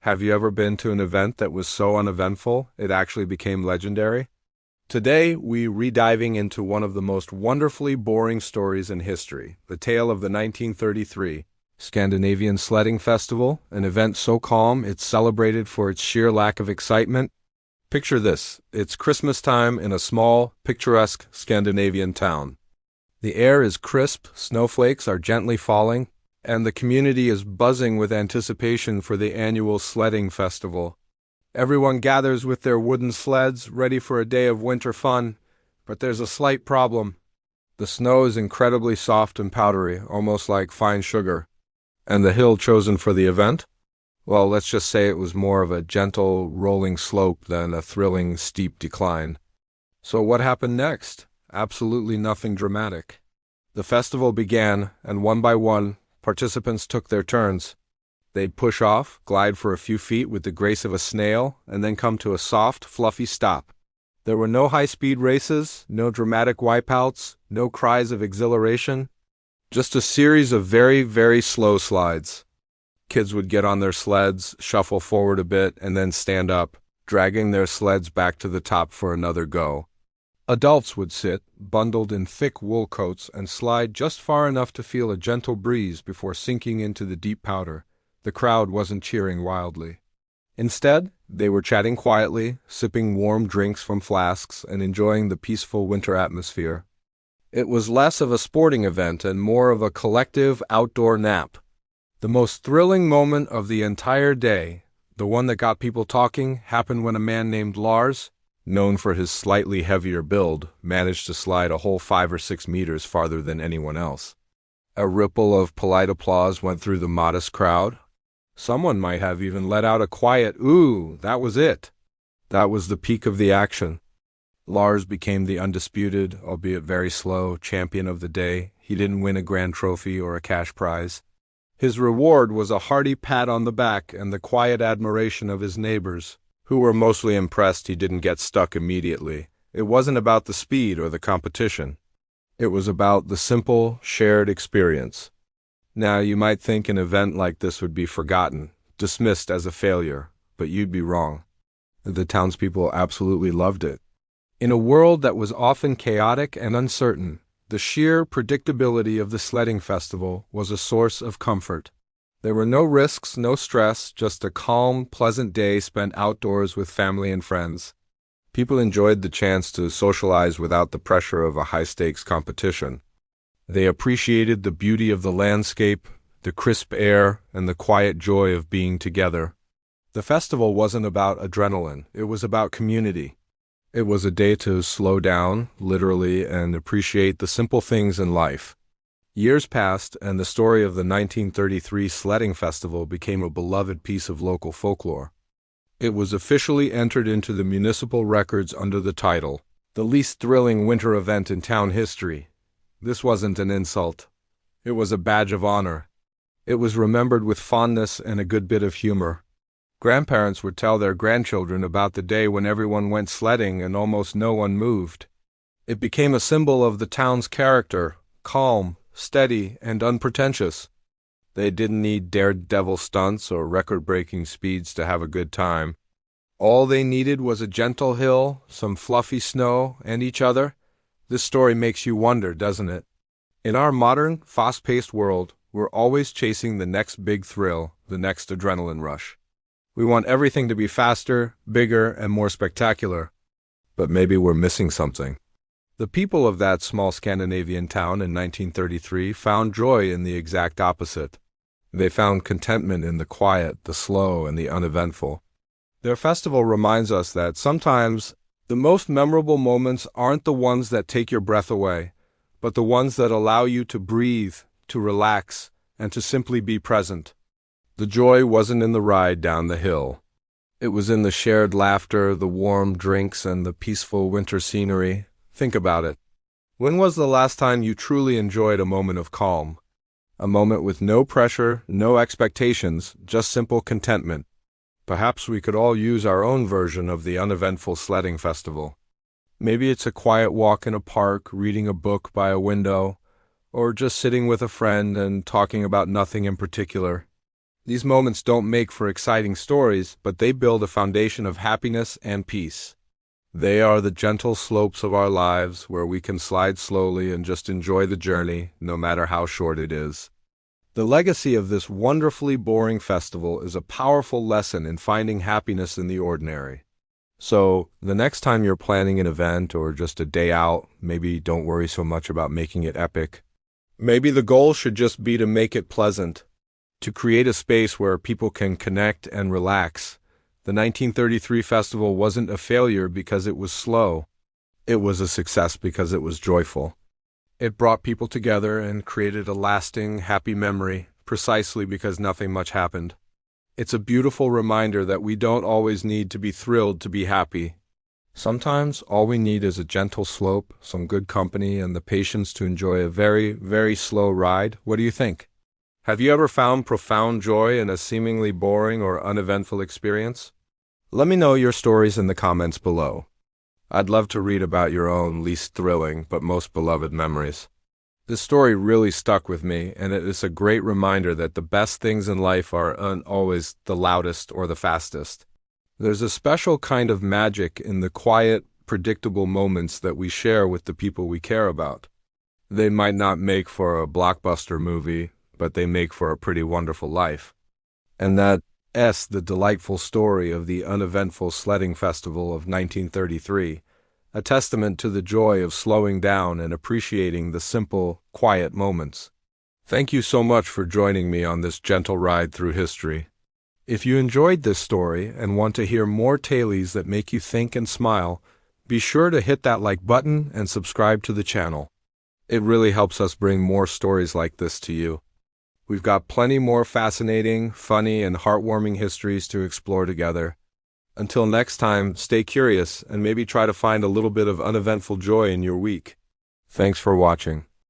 Have you ever been to an event that was so uneventful it actually became legendary? Today, we re-diving into one of the most wonderfully boring stories in history, the tale of the 1933 Scandinavian Sledding Festival, an event so calm it's celebrated for its sheer lack of excitement. Picture this, it's Christmas time in a small, picturesque Scandinavian town. The air is crisp, snowflakes are gently falling, and the community is buzzing with anticipation for the annual sledding festival. Everyone gathers with their wooden sleds, ready for a day of winter fun, but there's a slight problem. The snow is incredibly soft and powdery, almost like fine sugar. And the hill chosen for the event? Well, let's just say it was more of a gentle, rolling slope than a thrilling, steep decline. So what happened next? Absolutely nothing dramatic. The festival began, and one by one, participants took their turns. They'd push off, glide for a few feet with the grace of a snail, and then come to a soft, fluffy stop. There were no high-speed races, no dramatic wipeouts, no cries of exhilaration. Just a series of very, very slow slides. Kids would get on their sleds, shuffle forward a bit, and then stand up, dragging their sleds back to the top for another go. Adults would sit, bundled in thick wool coats, and slide just far enough to feel a gentle breeze before sinking into the deep powder. The crowd wasn't cheering wildly. Instead, they were chatting quietly, sipping warm drinks from flasks, and enjoying the peaceful winter atmosphere. It was less of a sporting event and more of a collective outdoor nap. The most thrilling moment of the entire day, the one that got people talking, happened when a man named Lars, known for his slightly heavier build, managed to slide a whole 5 or 6 meters farther than anyone else. A ripple of polite applause went through the modest crowd. Someone might have even let out a quiet, "Ooh, that was it." That was the peak of the action. Lars became the undisputed, albeit very slow, champion of the day. He didn't win a grand trophy or a cash prize. His reward was a hearty pat on the back and the quiet admiration of his neighbors, who were mostly impressed he didn't get stuck immediately. It wasn't about the speed or the competition. It was about the simple, shared experience. Now, you might think an event like this would be forgotten, dismissed as a failure, but you'd be wrong. The townspeople absolutely loved it. In a world that was often chaotic and uncertain, the sheer predictability of the sledding festival was a source of comfort. There were no risks, no stress, just a calm, pleasant day spent outdoors with family and friends. People enjoyed the chance to socialize without the pressure of a high-stakes competition. They appreciated the beauty of the landscape, the crisp air, and the quiet joy of being together. The festival wasn't about adrenaline, it was about community. It was a day to slow down, literally, and appreciate the simple things in life. Years passed, and the story of the 1933 Sledding Festival became a beloved piece of local folklore. It was officially entered into the municipal records under the title, "The least thrilling winter event in town history." This wasn't an insult. It was a badge of honor. It was remembered with fondness and a good bit of humor. Grandparents would tell their grandchildren about the day when everyone went sledding and almost no one moved. It became a symbol of the town's character, calm, steady, and unpretentious. They didn't need daredevil stunts or record-breaking speeds to have a good time. All they needed was a gentle hill, some fluffy snow, and each other. This story makes you wonder, doesn't it? In our modern, fast-paced world, we're always chasing the next big thrill, the next adrenaline rush. We want everything to be faster, bigger, and more spectacular. But maybe we're missing something. The people of that small Scandinavian town in 1933 found joy in the exact opposite. They found contentment in the quiet, the slow, and the uneventful. Their festival reminds us that sometimes the most memorable moments aren't the ones that take your breath away, but the ones that allow you to breathe, to relax, and to simply be present. The joy wasn't in the ride down the hill. It was in the shared laughter, the warm drinks, and the peaceful winter scenery. Think about it. When was the last time you truly enjoyed a moment of calm? A moment with no pressure, no expectations, just simple contentment. Perhaps we could all use our own version of the uneventful sledding festival. Maybe it's a quiet walk in a park, reading a book by a window, or just sitting with a friend and talking about nothing in particular. These moments don't make for exciting stories, but they build a foundation of happiness and peace. They are the gentle slopes of our lives where we can slide slowly and just enjoy the journey, no matter how short it is. The legacy of this wonderfully boring festival is a powerful lesson in finding happiness in the ordinary. So, the next time you're planning an event or just a day out, maybe don't worry so much about making it epic. Maybe the goal should just be to make it pleasant, to create a space where people can connect and relax. The 1933 festival wasn't a failure because it was slow. It was a success because it was joyful. It brought people together and created a lasting, happy memory, precisely because nothing much happened. It's a beautiful reminder that we don't always need to be thrilled to be happy. Sometimes all we need is a gentle slope, some good company, and the patience to enjoy a very, very slow ride. What do you think? Have you ever found profound joy in a seemingly boring or uneventful experience? Let me know your stories in the comments below. I'd love to read about your own least thrilling but most beloved memories. This story really stuck with me, and it is a great reminder that the best things in life aren't always the loudest or the fastest. There's a special kind of magic in the quiet, predictable moments that we share with the people we care about. They might not make for a blockbuster movie, but they make for a pretty wonderful life. And that's the delightful story of the uneventful sledding festival of 1933. A testament to the joy of slowing down and appreciating the simple, quiet moments. Thank you so much for joining me on this gentle ride through history. If you enjoyed this story and want to hear more tales that make you think and smile, be sure to hit that like button and subscribe to the channel. It really helps us bring more stories like this to you. We've got plenty more fascinating, funny, and heartwarming histories to explore together. Until next time, stay curious and maybe try to find a little bit of uneventful joy in your week. Thanks for watching.